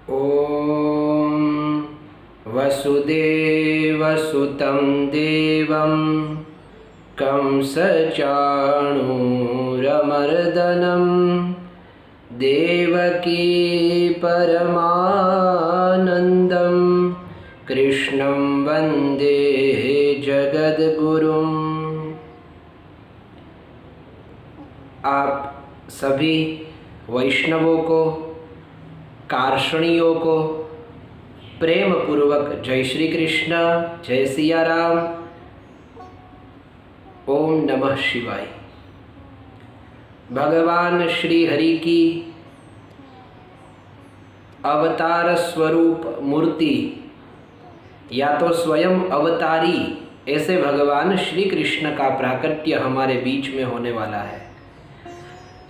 ॐ वसुदेवसुतं देवं कंसचाणूरमर्दनं देवकी परमानन्दं कृष्णं वन्दे जगद्गुरुम्। आप सभी वैष्णवों को, कार्षणियों को प्रेम पूर्वक जय श्री कृष्ण, जय सिया राम, ओम नमः शिवाय। भगवान श्री हरि की अवतार स्वरूप मूर्ति या तो स्वयं अवतारी ऐसे भगवान श्री कृष्ण का प्राकट्य हमारे बीच में होने वाला है।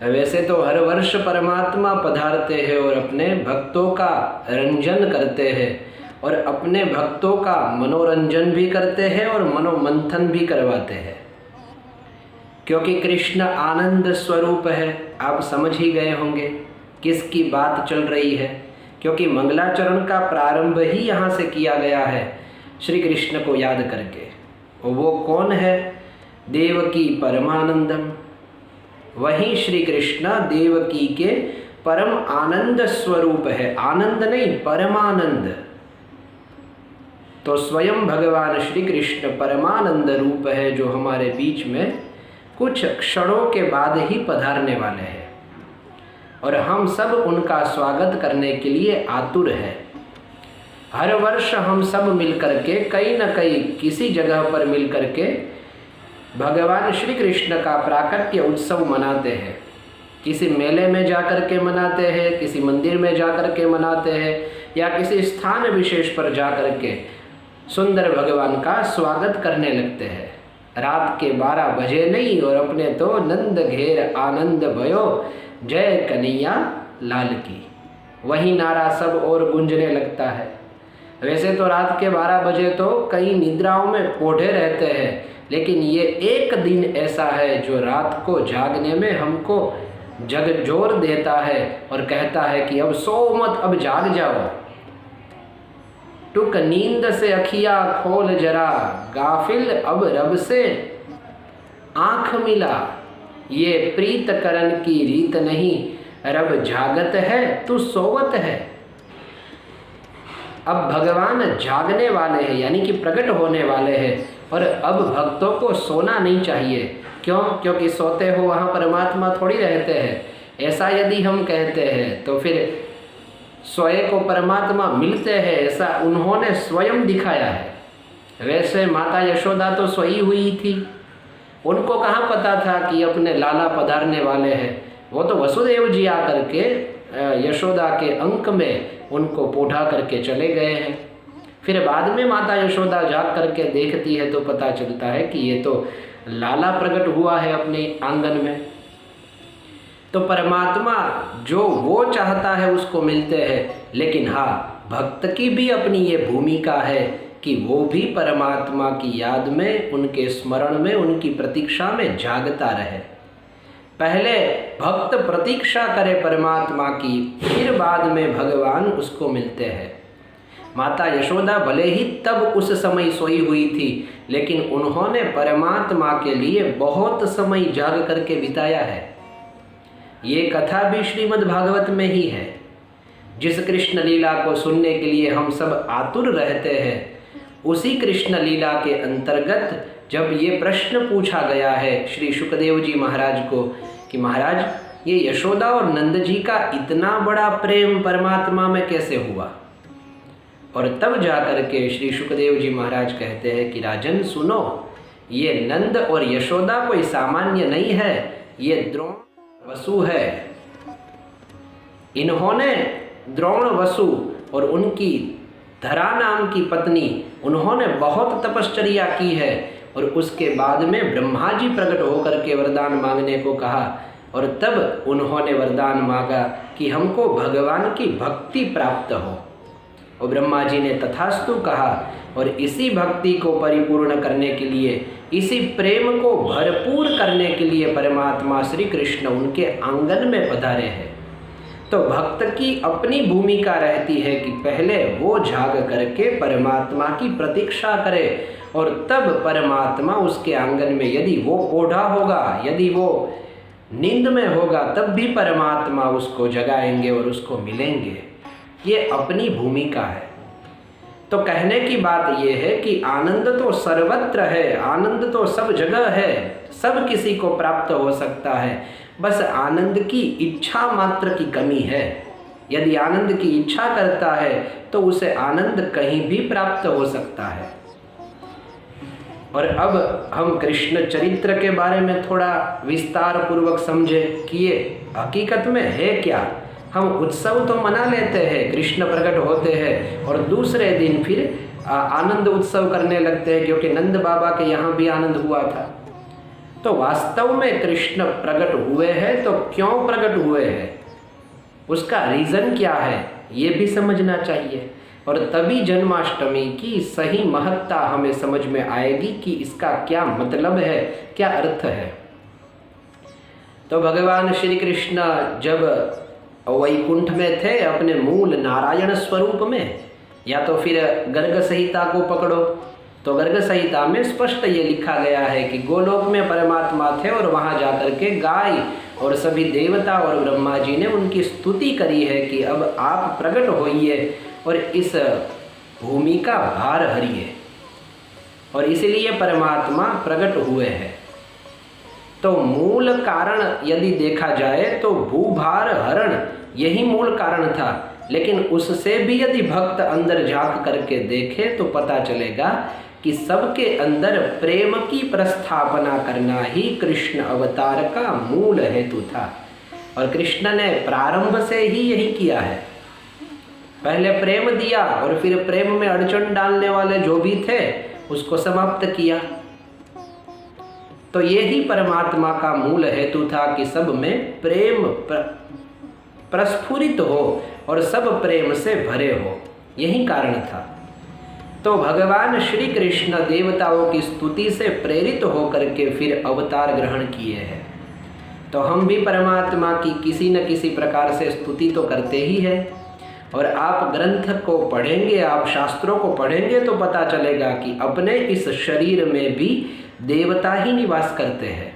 वैसे तो हर वर्ष परमात्मा पधारते हैं और अपने भक्तों का रंजन करते हैं और अपने भक्तों का मनोरंजन भी करते हैं और मनोमंथन भी करवाते हैं, क्योंकि कृष्ण आनंद स्वरूप है। आप समझ ही गए होंगे किसकी बात चल रही है, क्योंकि मंगलाचरण का प्रारंभ ही यहाँ से किया गया है श्री कृष्ण को याद करके। और वो कौन है? देवकी परमानंदम। वही श्री कृष्ण देवकी के परम आनंद स्वरूप है। आनंद नहीं, परमानंद। तो स्वयं भगवान श्री कृष्ण परमानंद रूप है, जो हमारे बीच में कुछ क्षणों के बाद ही पधारने वाले हैं और हम सब उनका स्वागत करने के लिए आतुर हैं। हर वर्ष हम सब मिलकर के कहीं न कहीं किसी जगह पर मिलकर के भगवान श्री कृष्ण का प्राकट्य उत्सव मनाते हैं। किसी मेले में जाकर के मनाते हैं, किसी मंदिर में जाकर के मनाते हैं, या किसी स्थान विशेष पर जाकर के सुंदर भगवान का स्वागत करने लगते हैं। रात के 12 बजे नहीं और अपने तो नंद घेर आनंद भयो, जय कन्हैया लाल की, वही नारा सब और गूंजने लगता है। वैसे तो रात के 12 बजे तो कई निद्राओं में पोढ़े रहते हैं, लेकिन ये एक दिन ऐसा है जो रात को जागने में हमको झकझोर देता है और कहता है कि अब सो मत, अब जाग जाओ। टुक नींद से अखिया खोल जरा, गाफिल अब रब से आँख मिला, ये प्रीत करन की रीत नहीं, रब जागत है तू सोवत है। अब भगवान जागने वाले हैं, यानी कि प्रकट होने वाले हैं, और अब भक्तों को सोना नहीं चाहिए। क्यों? क्योंकि सोते हो वहाँ परमात्मा थोड़ी रहते हैं। ऐसा यदि हम कहते हैं तो फिर सोए को परमात्मा मिलते हैं, ऐसा उन्होंने स्वयं दिखाया है। वैसे माता यशोदा तो सोई हुई थी, उनको कहाँ पता था कि अपने लाला पधारने वाले हैं। वो तो वसुदेव जी आकर के यशोदा के अंक में उनको पोढ़ा करके चले गए हैं। फिर बाद में माता यशोदा जाग करके देखती है तो पता चलता है कि ये तो लाला प्रकट हुआ है अपने आंगन में। तो परमात्मा जो वो चाहता है उसको मिलते हैं, लेकिन हाँ, भक्त की भी अपनी ये भूमिका है कि वो भी परमात्मा की याद में, उनके स्मरण में, उनकी प्रतीक्षा में जागता रहे। पहले भक्त प्रतीक्षा करे परमात्मा की, फिर बाद में भगवान उसको मिलते हैं। माता यशोदा भले ही तब उस समय सोई हुई थी, लेकिन उन्होंने परमात्मा के लिए बहुत समय जाग करके बिताया है। ये कथा भी श्रीमद् भागवत में ही है। जिस कृष्ण लीला को सुनने के लिए हम सब आतुर रहते हैं, उसी कृष्ण लीला के अंतर्गत जब ये प्रश्न पूछा गया है श्री सुखदेव जी महाराज को कि महाराज, ये यशोदा और नंद जी का इतना बड़ा प्रेम परमात्मा में कैसे हुआ? और तब जाकर के श्री सुखदेव जी महाराज कहते हैं कि राजन सुनो, ये नंद और यशोदा कोई सामान्य नहीं है, ये द्रोण वसु है। इन्होंने द्रोण वसु और उनकी धरा नाम की पत्नी, उन्होंने बहुत तपश्चर्या की है, और उसके बाद में ब्रह्मा जी प्रकट होकर के वरदान मांगने को कहा, और तब उन्होंने वरदान मांगा कि हमको भगवान की भक्ति प्राप्त हो। और ब्रह्मा जी ने तथास्तु कहा, और इसी भक्ति को परिपूर्ण करने के लिए, इसी प्रेम को भरपूर करने के लिए परमात्मा श्री कृष्ण उनके आंगन में पधारे हैं। तो भक्त की अपनी भूमिका रहती है कि पहले वो जाग करके परमात्मा की प्रतीक्षा करे और तब परमात्मा उसके आंगन में, यदि वो ओढ़ा होगा, यदि वो नींद में होगा, तब भी परमात्मा उसको जगाएंगे और उसको मिलेंगे। ये अपनी भूमिका है। तो कहने की बात ये है कि आनंद तो सर्वत्र है, आनंद तो सब जगह है, सब किसी को प्राप्त हो सकता है, बस आनंद की इच्छा मात्र की कमी है। यदि आनंद की इच्छा करता है तो उसे आनंद कहीं भी प्राप्त हो सकता है। और अब हम कृष्ण चरित्र के बारे में थोड़ा विस्तार पूर्वक समझे कि ये हकीकत में है क्या। हम उत्सव तो मना लेते हैं, कृष्ण प्रकट होते हैं और दूसरे दिन फिर आनंद उत्सव करने लगते हैं, क्योंकि नंद बाबा के यहाँ भी आनंद हुआ था। तो वास्तव में कृष्ण प्रकट हुए हैं तो क्यों प्रकट हुए हैं, उसका रीज़न क्या है, ये भी समझना चाहिए। और तभी जन्माष्टमी की सही महत्ता हमें समझ में आएगी कि इसका क्या मतलब है, क्या अर्थ है। तो भगवान श्री कृष्ण जब वैकुंठ में थे अपने मूल नारायण स्वरूप में, या तो फिर गर्ग संहिता को पकड़ो तो गर्ग संहिता में स्पष्ट ये लिखा गया है कि गोलोक में परमात्मा थे और वहाँ जाकर के गाय और सभी देवता और ब्रह्मा जी ने उनकी स्तुति करी है कि अब आप प्रकट होइए और इस भूमि का भार हरिए, और इसीलिए परमात्मा प्रकट हुए हैं। तो मूल कारण यदि देखा जाए तो भूभार हरण यही मूल कारण था, लेकिन उससे भी यदि भक्त अंदर झांक करके देखे तो पता चलेगा कि सबके अंदर प्रेम की प्रस्थापना करना ही कृष्ण अवतार का मूल हेतु था। और कृष्ण ने प्रारंभ से ही यही किया है, पहले प्रेम दिया और फिर प्रेम में अड़चन डालने वाले जो भी थे उसको समाप्त किया। तो यही परमात्मा का मूल हेतु था कि सब में प्रेम प्रस्फुरित हो और सब प्रेम से भरे हो, यही कारण था। तो भगवान श्री कृष्ण देवताओं की स्तुति से प्रेरित होकर के फिर अवतार ग्रहण किए हैं। तो हम भी परमात्मा की किसी न किसी प्रकार से स्तुति तो करते ही हैं। और आप ग्रंथ को पढ़ेंगे, आप शास्त्रों को पढ़ेंगे तो पता चलेगा कि अपने इस शरीर में भी देवता ही निवास करते हैं।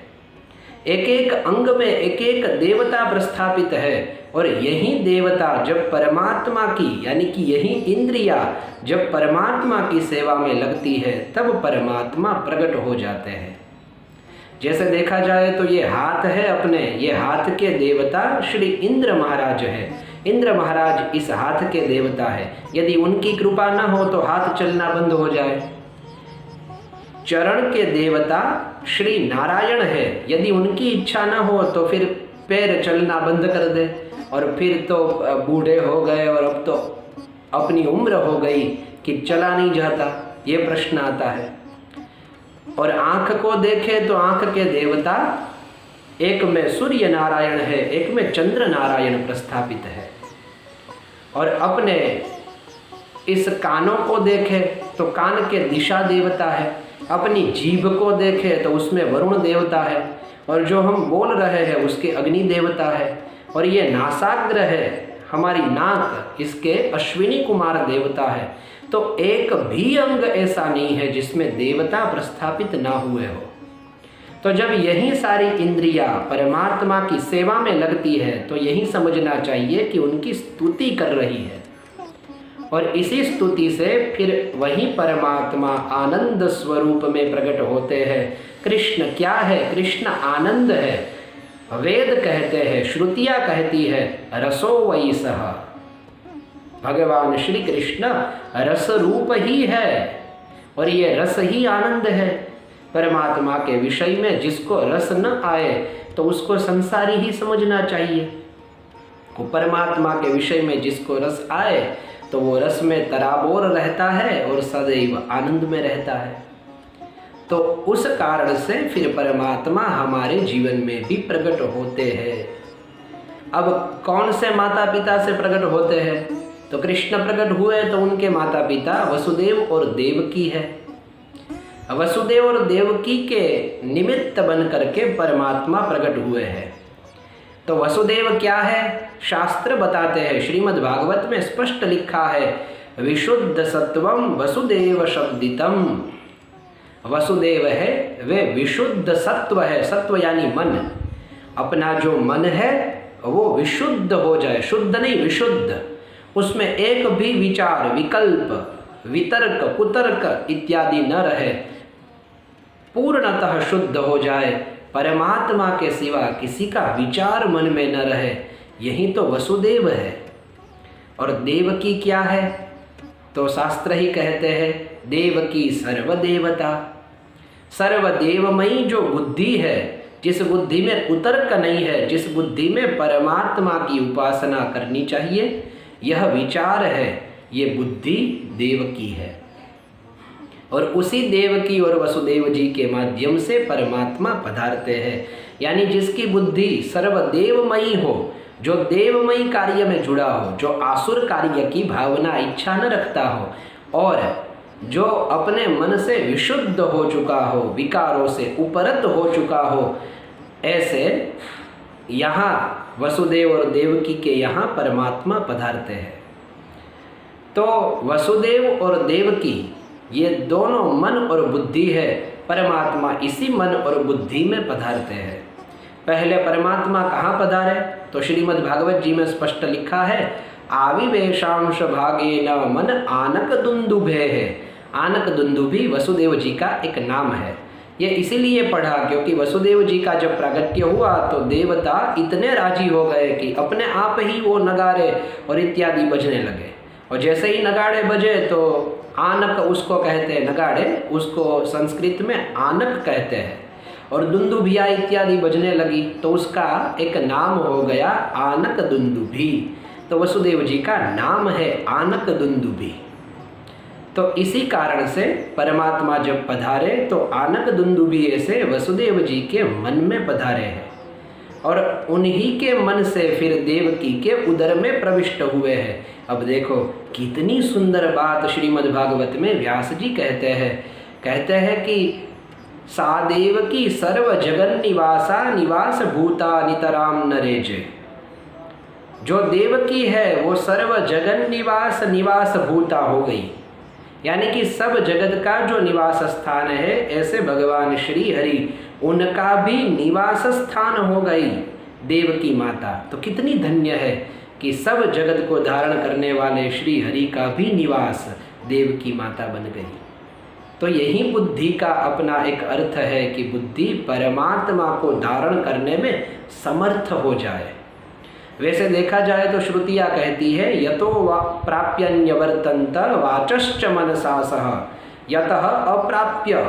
एक एक अंग में एक एक देवता प्रस्थापित है, और यही देवता जब परमात्मा की, यानी कि यही इंद्रिया जब परमात्मा की सेवा में लगती है तब परमात्मा प्रकट हो जाते हैं। जैसे देखा जाए तो ये हाथ है अपने, ये हाथ के देवता श्री इंद्र महाराज है। इंद्र महाराज इस हाथ के देवता है, यदि उनकी कृपा न हो तो हाथ चलना बंद हो जाए। चरण के देवता श्री नारायण है, यदि उनकी इच्छा न हो तो फिर पैर चलना बंद कर दे, और फिर तो बूढ़े हो गए और अब तो अपनी उम्र हो गई कि चला नहीं जाता, ये प्रश्न आता है। और आँख को देखे तो आँख के देवता एक में सूर्य नारायण है, एक में चंद्र नारायण प्रस्थापित है। और अपने इस कानों को देखे तो कान के दिशा देवता है, अपनी जीभ को देखे तो उसमें वरुण देवता है, और जो हम बोल रहे हैं उसके अग्नि देवता है। और ये नासाग्र है, हमारी नाक, इसके अश्विनी कुमार देवता है। तो एक भी अंग ऐसा नहीं है जिसमें देवता प्रस्थापित ना हुए हो। तो जब यही सारी इंद्रियां परमात्मा की सेवा में लगती है तो यही समझना चाहिए कि उनकी स्तुति कर रही है, और इसी स्तुति से फिर वही परमात्मा आनंद स्वरूप में प्रकट होते हैं। कृष्ण क्या है? कृष्ण आनंद है। वेद कहते हैं, श्रुतियाँ कहती है, रसो वही सह। भगवान श्री कृष्ण रस रूप ही है, और ये रस ही आनंद है। परमात्मा के विषय में जिसको रस न आए तो उसको संसारी ही समझना चाहिए। वो परमात्मा के विषय में जिसको रस आए तो वो रस में तराबोर रहता है और सदैव आनंद में रहता है। तो उस कारण से फिर परमात्मा हमारे जीवन में भी प्रकट होते हैं। अब कौन से माता पिता से प्रकट होते हैं? तो कृष्ण प्रकट हुए तो उनके माता पिता वसुदेव और देवकी है। वसुदेव और देवकी के निमित्त बन करके परमात्मा प्रकट हुए हैं। तो वसुदेव क्या है? शास्त्र बताते हैं, श्रीमद् भागवत में स्पष्ट लिखा है, विशुद्ध सत्वम वसुदेव शब्दितम। वसुदेव है वे विशुद्ध सत्व है। सत्व यानी मन। अपना जो मन है वो विशुद्ध हो जाए, शुद्ध नहीं विशुद्ध, उसमें एक भी विचार, विकल्प, वितर्क, कुतर्क इत्यादि न रहे, पूर्णतः शुद्ध हो जाए, परमात्मा के सिवा किसी का विचार मन में न रहे, यही तो वसुदेव है। और देवकी क्या है? तो शास्त्र ही कहते हैं, देवकी सर्वदेवता। सर्वदेवमयी जो बुद्धि है, जिस बुद्धि में कुतर्क नहीं है, जिस बुद्धि में परमात्मा की उपासना करनी चाहिए, यह विचार है, ये बुद्धि देवकी है। और उसी देवकी और वसुदेव जी के माध्यम से परमात्मा पधारते हैं। यानी जिसकी बुद्धि सर्वदेवमयी हो, जो देवमयी कार्य में जुड़ा हो, जो आसुर कार्य की भावना इच्छा न रखता हो, और जो अपने मन से विशुद्ध हो चुका हो, विकारों से उपरत हो चुका हो, ऐसे यहाँ वसुदेव और देवकी के यहाँ परमात्मा पधारते हैं। तो वसुदेव और देवकी ये दोनों मन और बुद्धि है, परमात्मा इसी मन और बुद्धि में पधारते हैं। पहले परमात्मा कहाँ पधारे? तो श्रीमद् भागवत जी में स्पष्ट लिखा है, आविवेशांश भागेन मन आनक दुंदुभे है। आनक दुंदुभि वसुदेव जी का एक नाम है। ये इसीलिए पढ़ा क्योंकि वसुदेव जी का जब प्रागट्य हुआ तो देवता इतने राजी हो गए कि अपने आप ही वो नगाड़े और इत्यादि बजने लगे। और जैसे ही नगाड़े बजे तो आनक उसको कहते हैं, नगाड़े उसको संस्कृत में आनक कहते हैं, और दुंदुभिया इत्यादि बजने लगी तो उसका एक नाम हो गया आनक दुंदुभि। तो वसुदेव जी का नाम है आनक दुंदुभि। तो इसी कारण से परमात्मा जब पधारे तो आनक दुंदुभि ऐसे वसुदेव जी के मन में पधारे हैं, और उन्हीं के मन से फिर देवकी के उदर में प्रविष्ट हुए हैं। अब देखो कितनी सुंदर बात श्रीमद् भागवत में व्यास जी कहते हैं कि सा देवकी सर्व जगन निवासा निवास भूता नितराम नरेजे। जो देवकी है वो सर्व जगन निवास भूता हो गई, यानी कि सब जगत का जो निवास स्थान है, ऐसे भगवान श्री हरि उनका भी निवास स्थान हो गई देवकी माता। तो कितनी धन्य है कि सब जगत को धारण करने वाले श्री हरि का भी निवास देवकी माता बन गई। तो यही बुद्धि का अपना एक अर्थ है कि बुद्धि परमात्मा को धारण करने में समर्थ हो जाए। वैसे देखा जाए तो श्रुतियाँ कहती है, यतो प्राप्यन्यवर्तन्त वाचश्च मनसा सह, यतः अप्राप्य,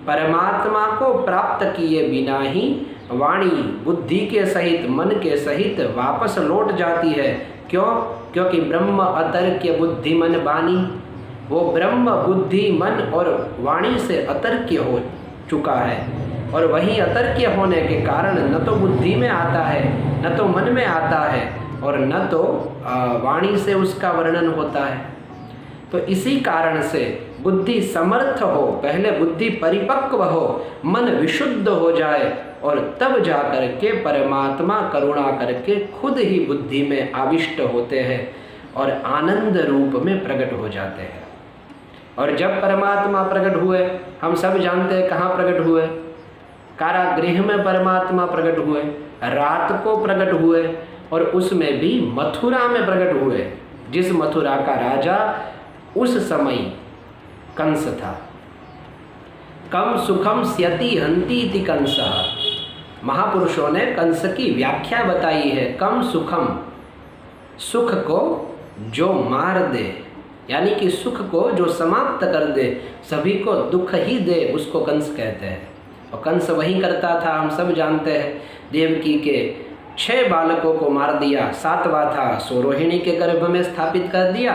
परमात्मा को प्राप्त किए बिना ही वाणी बुद्धि के सहित, मन के सहित वापस लौट जाती है। क्यों? क्योंकि ब्रह्म अतर्क्य बुद्धि मन बानी, वो ब्रह्म बुद्धि मन और वाणी से अतर्क्य हो चुका है, और वही अतर्क्य होने के कारण न तो बुद्धि में आता है, न तो मन में आता है, और न तो वाणी से उसका वर्णन होता है। तो इसी कारण से बुद्धि समर्थ हो, पहले बुद्धि परिपक्व हो, मन विशुद्ध हो जाए, और तब जा करके परमात्मा करुणा करके खुद ही बुद्धि में आविष्ट होते हैं और आनंद रूप में प्रकट हो जाते हैं। और जब परमात्मा प्रकट हुए, हम सब जानते हैं कहाँ प्रकट हुए, कारागृह में परमात्मा प्रकट हुए, रात को प्रकट हुए, और उसमें भी मथुरा में प्रकट हुए, जिस मथुरा का राजा उस समय कंस था। कम सुखम स्यति हंति इति कंसः। महापुरुषों ने कंस की व्याख्या बताई है, कम सुखम, सुख को जो मार दे, यानी कि सुख को जो समाप्त कर दे, सभी को दुख ही दे, उसको कंस कहते हैं। और कंस वही करता था, हम सब जानते हैं। देवकी के 6 बालकों को मार दिया, 7वां था सो रोहिणी के गर्भ में स्थापित कर दिया,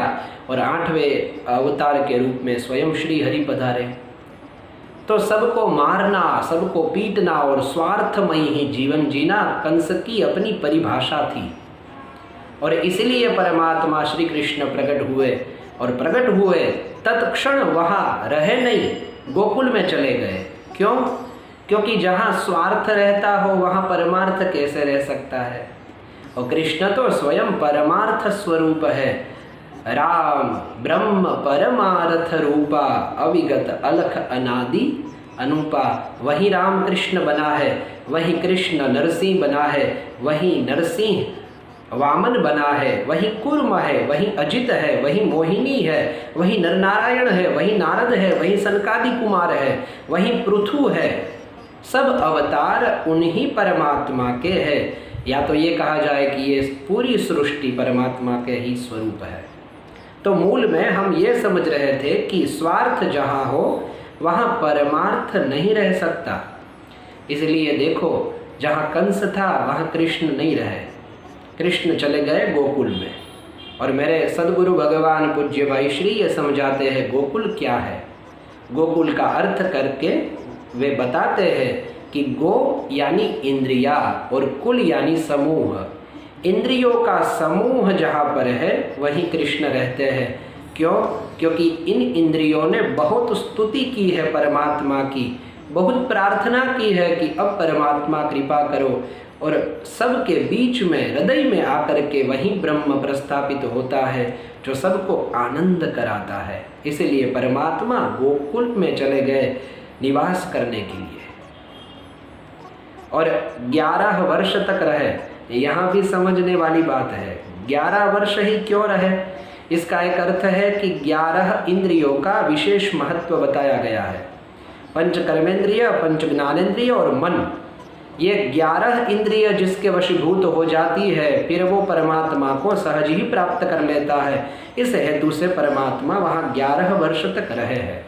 और 8वें अवतार के रूप में स्वयं श्री हरि पधारे। तो सबको मारना, सबको पीटना और स्वार्थमयी ही जीवन जीना कंस की अपनी परिभाषा थी। और इसलिए परमात्मा श्री कृष्ण प्रकट हुए, और प्रकट हुए तत्क्षण वहाँ रहे नहीं, गोकुल में चले गए। क्यों? क्योंकि जहाँ स्वार्थ रहता हो वहाँ परमार्थ कैसे रह सकता है। और कृष्ण तो स्वयं परमार्थ स्वरूप है। राम ब्रह्म परमार्थ रूपा, अविगत अलख अनादि अनुपा। वही राम कृष्ण बना है, वही कृष्ण नरसिंह बना है, वही नरसिंह वामन बना है, वही कूर्म है, वही अजित है, वही मोहिनी है, वही नरनारायण है, वही नारद है, वही सनकादि कुमार है, वही पृथु है। सब अवतार उन्हीं परमात्मा के हैं। या तो ये कहा जाए कि ये पूरी सृष्टि परमात्मा के ही स्वरूप है। तो मूल में हम ये समझ रहे थे कि स्वार्थ जहाँ हो वहाँ परमार्थ नहीं रह सकता। इसलिए देखो, जहाँ कंस था वहाँ कृष्ण नहीं रहे, कृष्ण चले गए गोकुल में। और मेरे सदगुरु भगवान पूज्य भाई श्री ये समझाते हैं गोकुल क्या है। गोकुल का अर्थ करके वे बताते हैं कि गो यानी इंद्रिया और कुल यानी समूह। इंद्रियों का समूह जहाँ पर है वहीं कृष्ण रहते हैं। क्यों? क्योंकि इन इंद्रियों ने बहुत स्तुति की है परमात्मा की, बहुत प्रार्थना की है कि अब परमात्मा कृपा करो। और सबके बीच में हृदय में आकर के वही ब्रह्म प्रस्थापित होता है जो सबको आनंद कराता है। इसलिए परमात्मा गोकुल में चले गए निवास करने के लिए और 11 वर्ष तक रहे। यहाँ भी समझने वाली बात है, 11 वर्ष ही क्यों रहे? इसका एक अर्थ है कि 11 इंद्रियों का विशेष महत्व बताया गया है। पंच कर्मेंद्रिय, पंच ज्ञानेंद्रिय और मन, ये 11 इंद्रिय जिसके वशीभूत हो जाती है फिर वो परमात्मा को सहज ही प्राप्त कर लेता है। इस हेतु से परमात्मा वहाँ 11 वर्ष तक रहे हैं।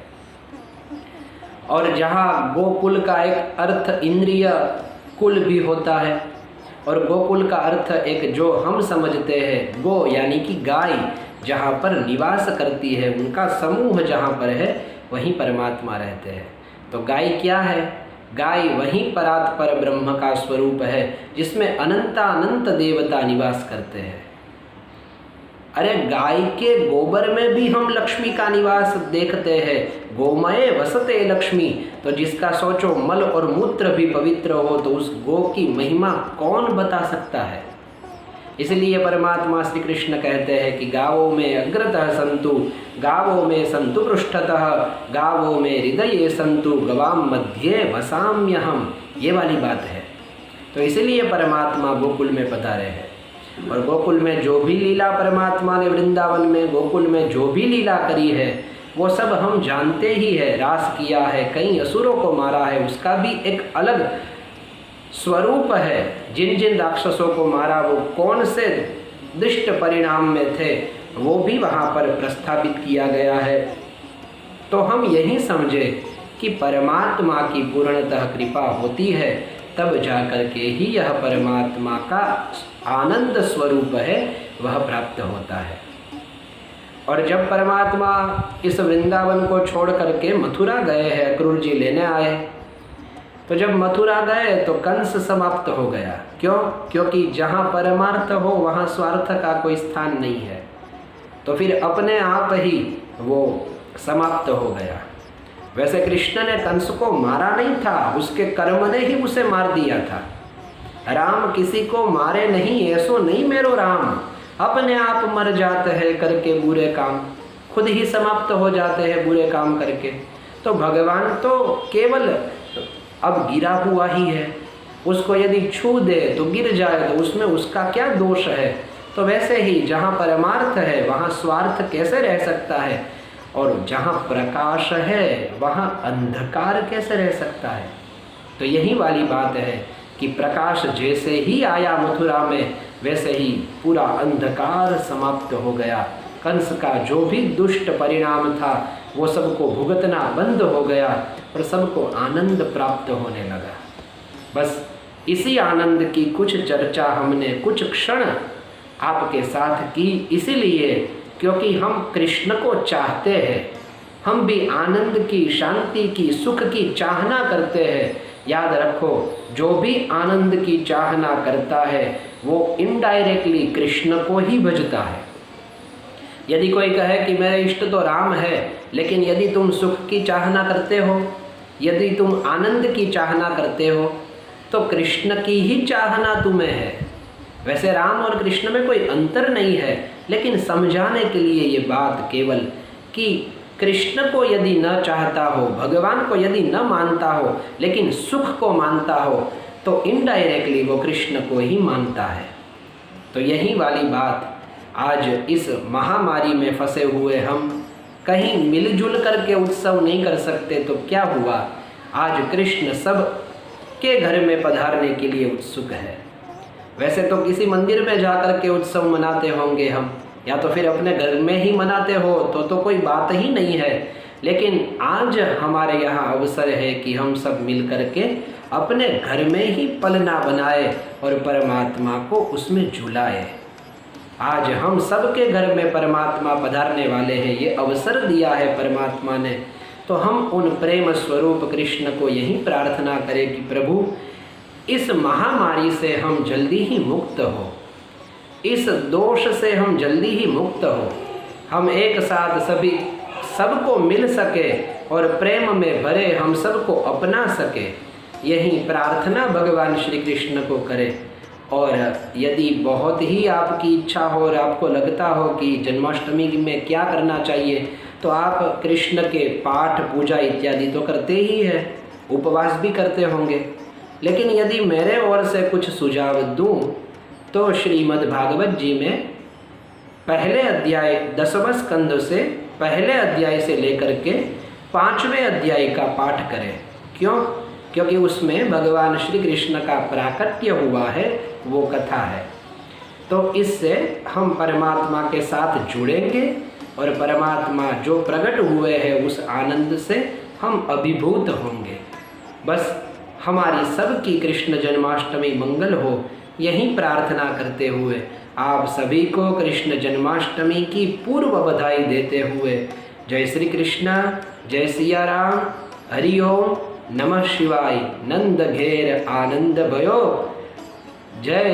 और जहाँ गोकुल का एक अर्थ इंद्रिय कुल भी होता है, और गोकुल का अर्थ एक जो हम समझते हैं गो यानी कि गाय जहाँ पर निवास करती है, उनका समूह जहाँ पर है वहीं परमात्मा रहते हैं। तो गाय क्या है? गाय वही परात्पर ब्रह्म का स्वरूप है जिसमें अनंतानंत देवता निवास करते हैं। अरे गाय के गोबर में भी हम लक्ष्मी का निवास देखते हैं। गोमय वसते लक्ष्मी, तो जिसका सोचो मल और मूत्र भी पवित्र हो तो उस गो की महिमा कौन बता सकता है। इसलिए परमात्मा श्री कृष्ण कहते हैं कि गावों में अग्रतः संतु, गावों में संतु पृष्ठतः, गावों में हृदये संतु, गवाम मध्ये वसाम्यहम्। ये वाली बात है। तो इसलिए परमात्मा गोकुल में पधारे हैं। और गोकुल में जो भी लीला परमात्मा ने वृंदावन में गोकुल में जो भी लीला करी है वो सब हम जानते ही है। रास किया है, कई असुरों को मारा है, उसका भी एक अलग स्वरूप है। जिन जिन राक्षसों को मारा वो कौन से दुष्ट परिणाम में थे वो भी वहाँ पर प्रस्थापित किया गया है। तो हम यही समझे कि परमात्मा की पूर्णतः कृपा होती है, तब जाकर के ही यह परमात्मा का आनंद स्वरूप है वह प्राप्त होता है। और जब परमात्मा इस वृंदावन को छोड़ करके मथुरा गए हैं, अक्रूर जी लेने आए, तो जब मथुरा गए तो कंस समाप्त हो गया। क्यों? क्योंकि जहाँ परमार्थ हो वहाँ स्वार्थ का कोई स्थान नहीं है। तो फिर अपने आप ही वो समाप्त हो गया। वैसे कृष्ण ने कंस को मारा नहीं था, उसके कर्म ने ही उसे मार दिया था। राम किसी को मारे नहीं, ऐसो नहीं मेरो राम, अपने आप मर जाते हैं करके बुरे काम, खुद ही समाप्त हो जाते हैं बुरे काम करके। तो भगवान तो केवल अब गिरा हुआ ही है, उसको यदि छू दे तो गिर जाए तो उसमें उसका क्या दोष है। तो वैसे ही जहाँ परमार्थ है वहाँ स्वार्थ कैसे रह सकता है, और जहाँ प्रकाश है वहाँ अंधकार कैसे रह सकता है। तो यही वाली बात है कि प्रकाश जैसे ही आया मथुरा में वैसे ही पूरा अंधकार समाप्त हो गया। कंस का जो भी दुष्ट परिणाम था वो सबको भुगतना बंद हो गया और सबको आनंद प्राप्त होने लगा। बस इसी आनंद की कुछ चर्चा हमने कुछ क्षण आपके साथ की, इसीलिए क्योंकि हम कृष्ण को चाहते हैं, हम भी आनंद की, शांति की, सुख की चाहना करते हैं। याद रखो, जो भी आनंद की चाहना करता है वो इनडायरेक्टली कृष्ण को ही भजता है। यदि कोई कहे कि मेरे इष्ट तो राम है, लेकिन यदि तुम सुख की चाहना करते हो यदि तुम आनंद की चाहना करते हो तो कृष्ण की ही चाहना तुम्हें है। वैसे राम और कृष्ण में कोई अंतर नहीं है, लेकिन समझाने के लिए ये बात केवल कि कृष्ण को यदि न चाहता हो, भगवान को यदि न मानता हो, लेकिन सुख को मानता हो, तो इनडायरेक्टली वो कृष्ण को ही मानता है। तो यही वाली बात आज इस महामारी में फंसे हुए हम कहीं मिलजुल करके उत्सव नहीं कर सकते तो क्या हुआ, आज कृष्ण सब के घर में पधारने के लिए उत्सुक है। वैसे तो किसी मंदिर में जाकर के उत्सव मनाते होंगे हम, या तो फिर अपने घर में ही मनाते हो तो कोई बात ही नहीं है, लेकिन आज हमारे यहाँ अवसर है कि हम सब मिल करके अपने घर में ही पलना बनाए और परमात्मा को उसमें झुलाए। आज हम सबके घर में परमात्मा पधारने वाले हैं, ये अवसर दिया है परमात्मा ने, तो हम उन प्रेम स्वरूप कृष्ण को यही प्रार्थना करें कि प्रभु इस महामारी से हम जल्दी ही मुक्त हो, इस दोष से हम जल्दी ही मुक्त हो, हम एक साथ सभी सबको मिल सके और प्रेम में भरे हम सबको अपना सके, यही प्रार्थना भगवान श्री कृष्ण को करें। और यदि बहुत ही आपकी इच्छा हो और आपको लगता हो कि जन्माष्टमी में क्या करना चाहिए, तो आप कृष्ण के पाठ पूजा इत्यादि तो करते ही हैं, उपवास भी करते होंगे, लेकिन यदि मेरे ओर से कुछ सुझाव दूं तो श्रीमद् भागवत जी में पहले अध्याय 10वें स्कंद से पहले अध्याय से लेकर के 5वें अध्याय का पाठ करें। क्यों? क्योंकि उसमें भगवान श्री कृष्ण का प्राकट्य हुआ है, वो कथा है। तो इससे हम परमात्मा के साथ जुड़ेंगे और परमात्मा जो प्रकट हुए हैं उस आनंद से हम अभिभूत होंगे। बस हमारी सबकी कृष्ण जन्माष्टमी मंगल हो, यही प्रार्थना करते हुए आप सभी को कृष्ण जन्माष्टमी की पूर्व बधाई देते हुए जय श्री कृष्ण, जय सिया राम, हरि ओम, नमः शिवाय, नंद घेर आनंद भयो, जय।